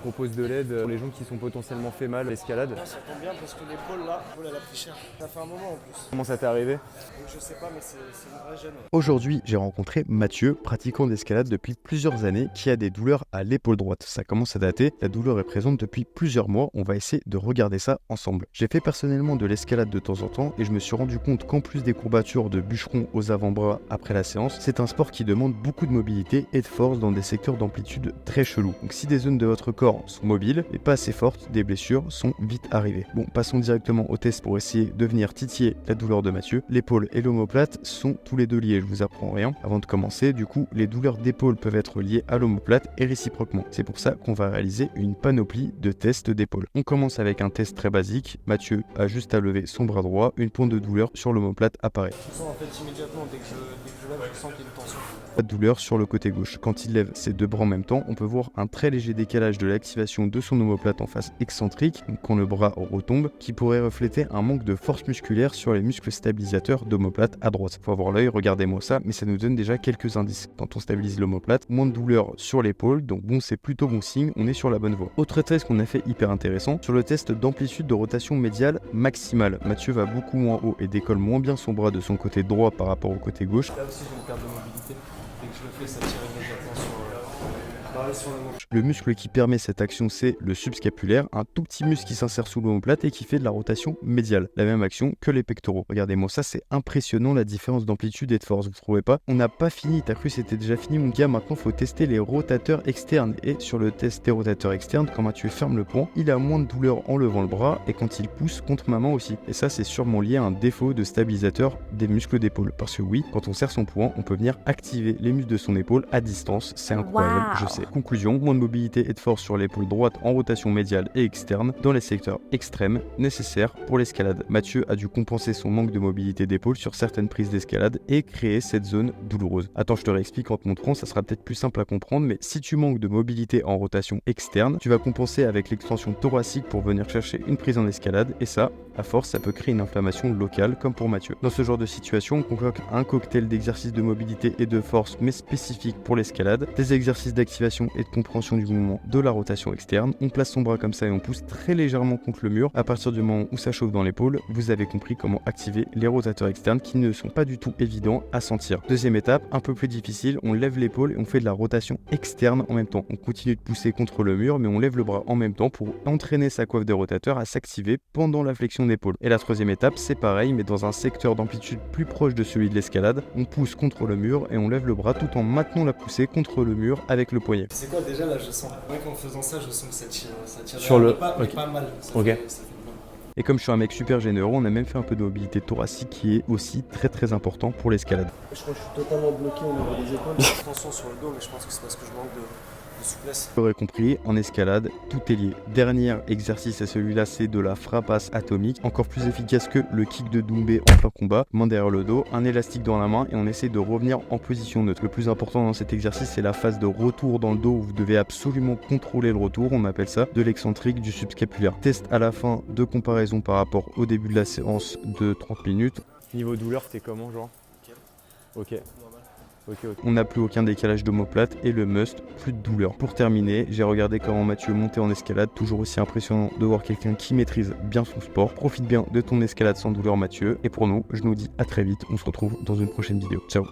Je propose de l'aide pour les gens qui sont potentiellement fait mal à l'escalade. Ça tombe bien parce que l'épaule là, elle a pris cher. Ça fait un moment en plus. Comment ça t'est arrivé? Donc je sais pas, mais c'est une vraie gêne. Aujourd'hui, j'ai rencontré Mathieu, pratiquant d'escalade depuis plusieurs années, qui a des douleurs à l'épaule droite. Ça commence à dater, la douleur est présente depuis plusieurs mois, on va essayer de regarder ça ensemble. J'ai fait personnellement de l'escalade de temps en temps et je me suis rendu compte qu'en plus des courbatures de bûcheron aux avant-bras après la séance, c'est un sport qui demande beaucoup de mobilité et de force dans des secteurs d'amplitude très chelous. Donc si des zones de votre corps sont mobiles mais pas assez fortes, des blessures sont vite arrivées. Bon, passons directement au test pour essayer de venir titiller la douleur de Mathieu. L'épaule et l'omoplate sont tous les deux liés, je vous apprends rien. Avant de commencer, du coup, les douleurs d'épaule peuvent être liées à l'omoplate et réciproquement. C'est pour ça qu'on va réaliser une panoplie de tests d'épaule. On commence avec un test très basique. Mathieu a juste à lever son bras droit, une pointe de douleur sur l'omoplate apparaît. Je sens en fait immédiatement, dès que je lève, je sens qu'il y a une tension. Pas de douleur sur le côté gauche. Quand il lève ses deux bras en même temps, on peut voir un très léger décalage de l'activation de son omoplate en face excentrique, donc quand le bras retombe, qui pourrait refléter un manque de force musculaire sur les muscles stabilisateurs d'omoplate à droite. Faut avoir l'œil, regardez-moi ça, mais ça nous donne déjà quelques indices. Quand on stabilise l'omoplate, moins de douleur sur l'épaule, donc bon, c'est plutôt bon signe, on est sur la bonne voie. Autre test qu'on a fait hyper intéressant, sur le test d'amplitude de rotation médiale maximale. Mathieu va beaucoup moins haut et décolle moins bien son bras de son côté droit par rapport au côté gauche. Là aussi, j'ai une perte de mobilité. Dès que je le fais, ça tire immédiatement sur le mot. Le muscle qui permet cette action, c'est le subscapulaire, un tout petit muscle qui s'insère sous l'omoplate et qui fait de la rotation médiale. La même action que les pectoraux. Regardez-moi ça, c'est impressionnant la différence d'amplitude et de force, vous trouvez pas? On n'a pas fini, t'as cru que c'était déjà fini mon gars, maintenant faut tester les rotateurs externes. Et sur le test des rotateurs externes, quand Mathieu ferme le poing, il a moins de douleur en levant le bras et quand il pousse contre ma main aussi. Et ça, c'est sûrement lié à un défaut de stabilisateur des muscles d'épaule. Parce que oui, quand on serre son poing, on peut venir activer les muscles de son épaule à distance. C'est incroyable, je sais. Conclusion, moins de mobilité et de force sur l'épaule droite en rotation médiale et externe dans les secteurs extrêmes nécessaires pour l'escalade. Mathieu a dû compenser son manque de mobilité d'épaule sur certaines prises d'escalade et créer cette zone douloureuse. Attends, je te réexplique en te montrant, ça sera peut-être plus simple à comprendre, mais si tu manques de mobilité en rotation externe, tu vas compenser avec l'extension thoracique pour venir chercher une prise en escalade et ça, à force, ça peut créer une inflammation locale comme pour Mathieu. Dans ce genre de situation, on concocte un cocktail d'exercices de mobilité et de force mais spécifiques pour l'escalade, des exercices d'activation et de compréhension du mouvement de la rotation externe. On place son bras comme ça et on pousse très légèrement contre le mur. À partir du moment où ça chauffe dans l'épaule, vous avez compris comment activer les rotateurs externes qui ne sont pas du tout évidents à sentir. Deuxième étape, un peu plus difficile, on lève l'épaule et on fait de la rotation externe en même temps. On continue de pousser contre le mur mais on lève le bras en même temps pour entraîner sa coiffe de rotateur à s'activer pendant la flexion d'épaule. Et la troisième étape, c'est pareil mais dans un secteur d'amplitude plus proche de celui de l'escalade. On pousse contre le mur et on lève le bras tout en maintenant la poussée contre le mur avec le poignet. C'est quoi déjà là, je sens. Rien qu'en faisant ça, je sens que ça tire Sur le- pas, ok. mais pas mal. Ça Ok. fait bien. Et comme je suis un mec super généreux, on a même fait un peu de mobilité thoracique qui est aussi très important pour l'escalade. Je crois que je suis totalement bloqué au niveau des épaules. J'ai tension sur le dos, mais je pense que c'est parce que je manque de souplesse. Vous l'aurez compris, en escalade, tout est lié. Dernier exercice à celui-là, c'est de la frappasse atomique, encore plus efficace que le kick de Doumbé en plein combat. Main derrière le dos, un élastique dans la main et on essaie de revenir en position neutre. Le plus important dans cet exercice, c'est la phase de retour dans le dos où vous devez absolument contrôler le retour. On appelle ça de l'excentrique du subscapulaire. Test à la fin de comparaison par rapport au début de la séance de 30 minutes. Niveau douleur, t'es comment, genre? Ok. On n'a plus aucun décalage d'omoplate et le must, plus de douleur. Pour terminer, j'ai regardé comment Mathieu montait en escalade, toujours aussi impressionnant de voir quelqu'un qui maîtrise bien son sport. Profite bien de ton escalade sans douleur Mathieu. Et pour nous, je nous dis à très vite, on se retrouve dans une prochaine vidéo. Ciao.